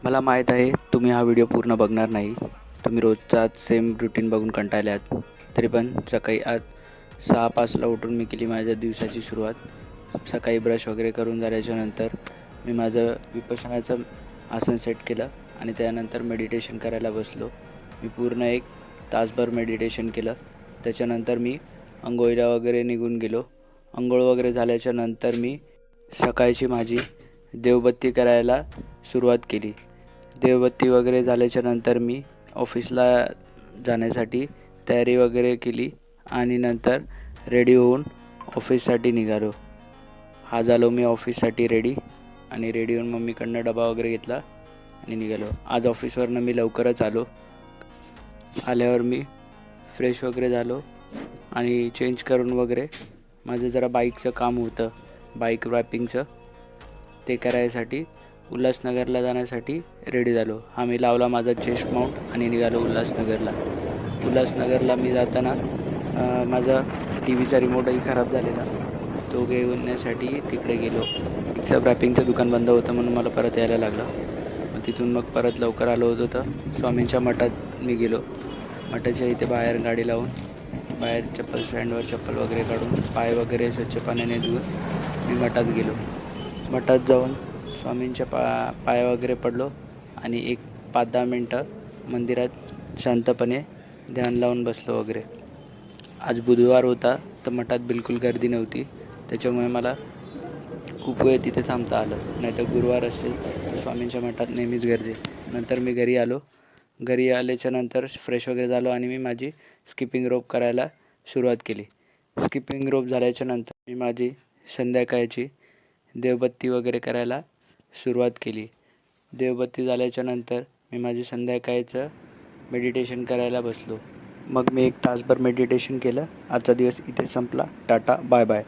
मला माहीत आहे तुम्ही हा व्हिडिओ पूर्ण बघणार नाही. तुम्ही रोजचाच सेम रुटीन बघून कंटाळल्यात. तरी पण सकाळी आज 6:05ला उठून मी केली माझ्या दिवसाची सुरुवात. सकाळी ब्रश वगैरे करून झाल्याच्यानंतर मी माझं विपश्यनाचं आसन सेट केलं आणि त्यानंतर मेडिटेशन करायला बसलो. मी पूर्ण 1 तासभर मेडिटेशन केलं. त्याच्यानंतर मी अंघोळीला वगैरे निघून गेलो. अंघोळ वगैरे झाल्याच्यानंतर मी सकाळची माझी देवबत्ती करायला सुरुवात केली. देवबत्ती वगैरे झाल्याच्यानंतर मी ऑफिसला जाण्यासाठी तयारी वगैरे केली आणि नंतर रेडी होऊन ऑफिससाठी निघालो. झालो मी ऑफिससाठी रेडी आणि रेडी होऊन मम्मीकडनं डबा वगैरे घेतला आणि निघालो. आज ऑफिसवरनं मी लवकरच आलो. आल्यावर मी फ्रेश वगैरे झालो आणि चेंज करून वगैरे माझं जरा बाईकचं काम होतं, बाईक रॅपिंगचं, ते करायसाठी उल्हासनगरला जाण्यासाठी रेडी झालो. मी लावला माझा चेस्ट माउंट आणि निघालो उल्हासनगरला. उल्हासनगरला मी जाताना माझा टी व्हीचा रिमोटही खराब झालेला. तो घेऊन तिकडे गेलो. बाईकचं रॅपिंगचं दुकान बंद होतं म्हणून मला परत यायला लागलं. तिथून मग परत लवकर आलो होतो तर स्वामींच्या मठात मी गेलो. मठाच्या इथे बाहेर गाडी लावून बाहेर चप्पल स्टँडवर चप्पल वगैरे काढून पाय वगैरे स्वच्छ पाण्याने धुवून मी मठात गेलो. मठात जाऊन स्वामींच्या पाय वगैरे पडलो आणि 5-10 मिनटं मंदिरात शांतपणे ध्यान लावून बसलो वगैरे. आज बुधवार होता तर मठात बिलकुल गर्दी नव्हती, त्याच्यामुळे मला खूप वेळ तिथे थांबता आलं. नाही तर गुरुवार असेल तर स्वामींच्या मठात नेहमीच गर्दी. नंतर मी घरी आलो. घरी आल्याच्यानंतर फ्रेश वगैरे झालो आणि मी माझी स्किपिंग रोप करायला सुरुवात केली. स्किपिंग रोप झाल्याच्यानंतर मी माझी संध्याकाळची देवबत्ती वगैरे करायला सुरुवात केली. देवबत्ती झाल्याच्यानंतर मी माझी संध्याकाळचं मेडिटेशन करायला बसलो. मग मी 1 तासभर मेडिटेशन केलं. आजचा दिवस इथे संपला. Tata, bye bye.